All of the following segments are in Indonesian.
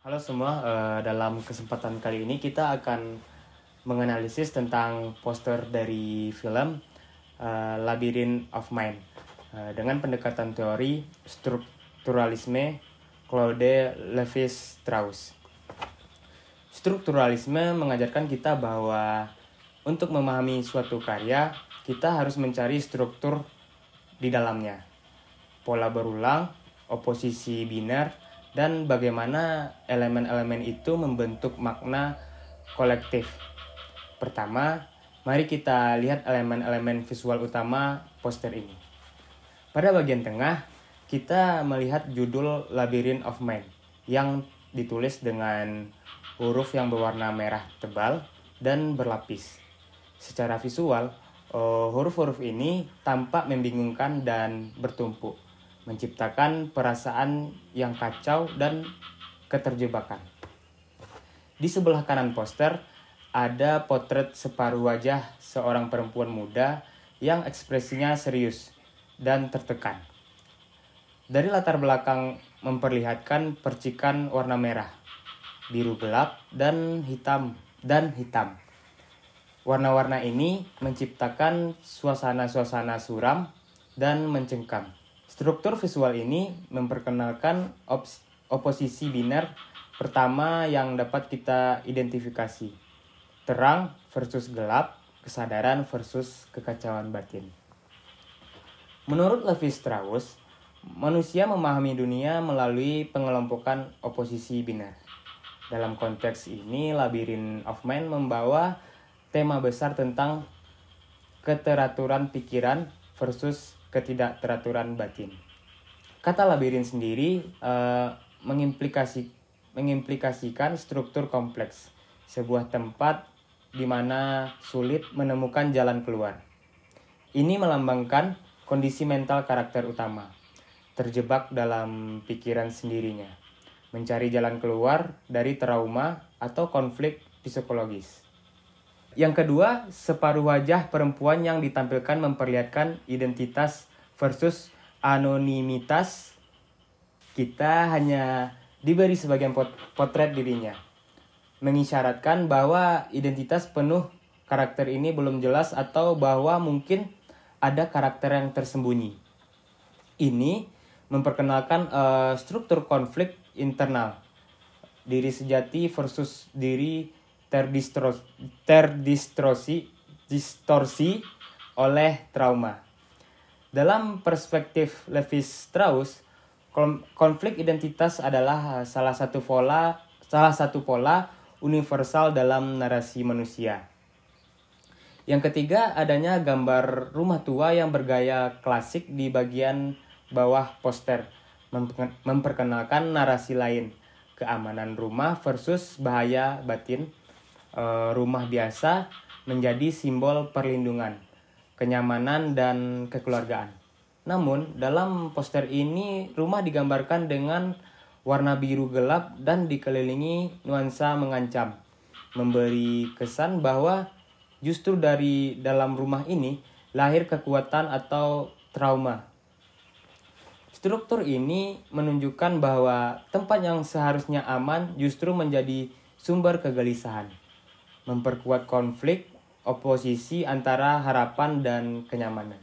Halo semua, dalam kesempatan kali ini kita akan menganalisis tentang poster dari film Labyrinth of Mind dengan pendekatan teori strukturalisme Claude Lévi-Strauss. Strukturalisme mengajarkan kita bahwa untuk memahami suatu karya, kita harus mencari struktur di dalamnya, pola berulang, oposisi biner, dan bagaimana elemen-elemen itu membentuk makna kolektif. Pertama, mari kita lihat elemen-elemen visual utama poster ini. Pada bagian tengah, kita melihat judul Labyrinth of Mind yang ditulis dengan huruf yang berwarna merah tebal dan berlapis. Secara visual, huruf-huruf ini tampak membingungkan dan bertumpuk, menciptakan perasaan yang kacau dan keterjebakan. Di sebelah kanan poster, ada potret separuh wajah seorang perempuan muda yang ekspresinya serius dan tertekan. Dari latar belakang memperlihatkan percikan warna merah, biru gelap, dan hitam. Warna-warna ini menciptakan suasana-suasana suram dan mencengkam. Struktur visual ini memperkenalkan oposisi biner pertama yang dapat kita identifikasi. Terang versus gelap, kesadaran versus kekacauan batin. Menurut Lévi-Strauss, manusia memahami dunia melalui pengelompokan oposisi biner. Dalam konteks ini, Labyrinth of Mind membawa tema besar tentang keteraturan pikiran versus ketidakteraturan batin. Kata labirin sendiri mengimplikasikan struktur kompleks, sebuah tempat di mana sulit menemukan jalan keluar. Ini melambangkan kondisi mental karakter utama, terjebak dalam pikiran sendirinya, mencari jalan keluar dari trauma atau konflik psikologis. Yang kedua, separuh wajah perempuan yang ditampilkan memperlihatkan identitas versus anonimitas. Kita hanya diberi sebagian potret dirinya, mengisyaratkan bahwa identitas penuh karakter ini belum jelas atau bahwa mungkin ada karakter yang tersembunyi. Ini memperkenalkan struktur konflik internal, diri sejati versus diri terdistorsi oleh trauma. Dalam perspektif Lévi-Strauss, konflik identitas adalah salah satu pola universal dalam narasi manusia. Yang ketiga, adanya gambar rumah tua yang bergaya klasik di bagian bawah poster, memperkenalkan narasi lain, keamanan rumah versus bahaya batin. Rumah biasa menjadi simbol perlindungan, kenyamanan, dan kekeluargaan. Namun, dalam poster ini, rumah digambarkan dengan warna biru gelap dan dikelilingi nuansa mengancam, memberi kesan bahwa justru dari dalam rumah ini lahir kekuatan atau trauma. Struktur ini menunjukkan bahwa tempat yang seharusnya aman justru menjadi sumber kegelisahan, memperkuat konflik oposisi antara harapan dan kenyamanan.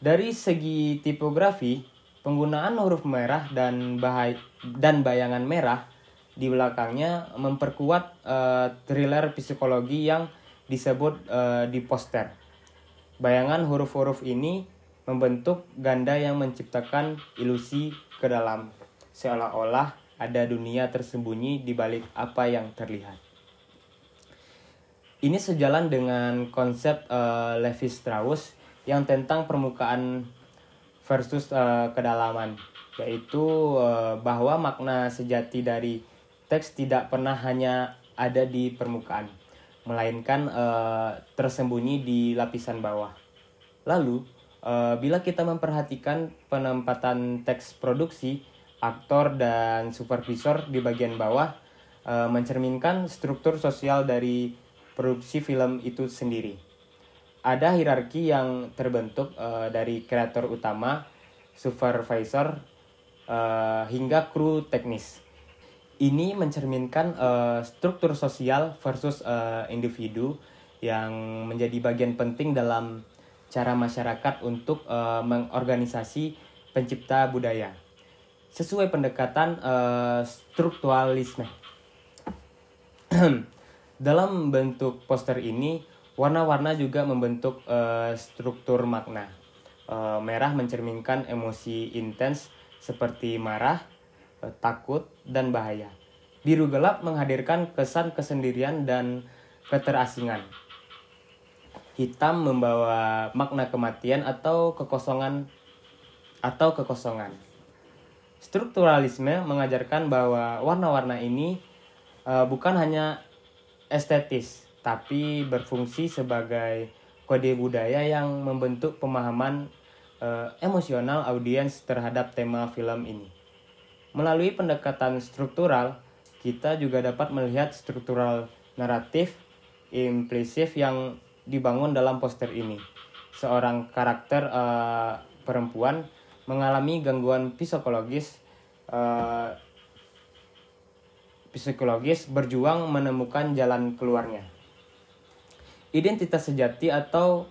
Dari segi tipografi, penggunaan huruf merah dan bayangan merah di belakangnya memperkuat thriller psikologi yang disebut di poster. Bayangan huruf-huruf ini membentuk ganda yang menciptakan ilusi ke dalam, seolah-olah ada dunia tersembunyi di balik apa yang terlihat. Ini sejalan dengan konsep Lévi-Strauss yang tentang permukaan versus kedalaman, yaitu bahwa makna sejati dari teks tidak pernah hanya ada di permukaan, melainkan tersembunyi di lapisan bawah. Lalu, bila kita memperhatikan penempatan teks produksi, aktor dan supervisor di bagian bawah mencerminkan struktur sosial dari produksi film itu sendiri. Ada hierarki yang terbentuk dari kreator utama, supervisor, hingga kru teknis. Ini mencerminkan struktur sosial versus individu yang menjadi bagian penting dalam cara masyarakat untuk mengorganisasi pencipta budaya. Sesuai pendekatan strukturalisme. Dalam bentuk poster ini, warna-warna juga membentuk struktur makna. Merah mencerminkan emosi intens seperti marah, takut, dan bahaya. Biru gelap menghadirkan kesan kesendirian dan keterasingan. Hitam membawa makna kematian atau kekosongan. Strukturalisme mengajarkan bahwa warna-warna ini bukan hanya estetis, tapi berfungsi sebagai kode budaya yang membentuk pemahaman emosional audiens terhadap tema film ini. Melalui pendekatan struktural, kita juga dapat melihat struktural naratif implisit yang dibangun dalam poster ini. Seorang karakter perempuan mengalami gangguan psikologis berjuang menemukan jalan keluarnya. Identitas sejati atau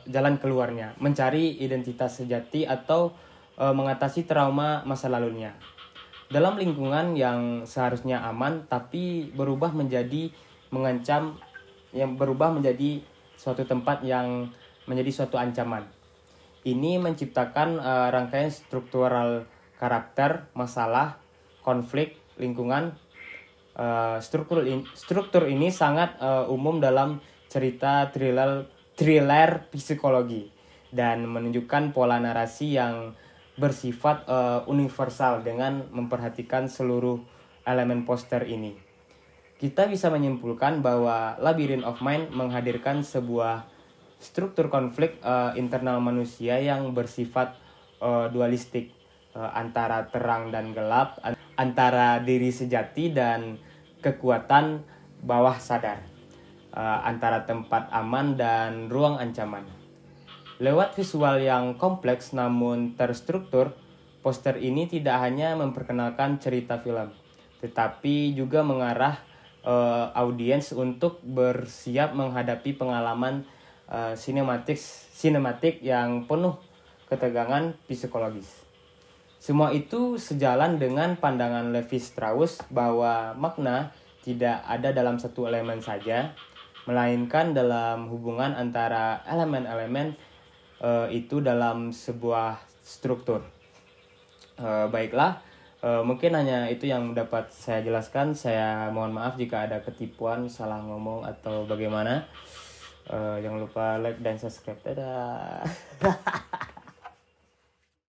jalan keluarnya, mencari identitas sejati atau mengatasi trauma masa lalunya. Dalam lingkungan yang seharusnya aman tapi berubah menjadi mengancam, yang berubah menjadi suatu tempat yang menjadi suatu ancaman. Ini menciptakan rangkaian struktural karakter, masalah, konflik, lingkungan. Struktur ini sangat umum dalam cerita thriller psikologi dan menunjukkan pola narasi yang bersifat universal dengan memperhatikan seluruh elemen poster ini. Kita bisa menyimpulkan bahwa Labyrinth of Mind menghadirkan sebuah struktur konflik internal manusia yang bersifat dualistik, antara terang dan gelap, antara diri sejati dan kekuatan bawah sadar, antara tempat aman dan ruang ancaman. Lewat visual yang kompleks namun terstruktur, poster ini tidak hanya memperkenalkan cerita film, tetapi juga mengarah audiens untuk bersiap menghadapi pengalaman sinematik yang penuh ketegangan psikologis. Semua itu sejalan dengan pandangan Levi Strauss bahwa makna tidak ada dalam satu elemen saja, melainkan dalam hubungan antara elemen-elemen itu dalam sebuah struktur. Baiklah, mungkin hanya itu yang dapat saya jelaskan. Saya mohon maaf jika ada ketipuan, salah ngomong atau bagaimana. Jangan lupa like dan subscribe. Dadah.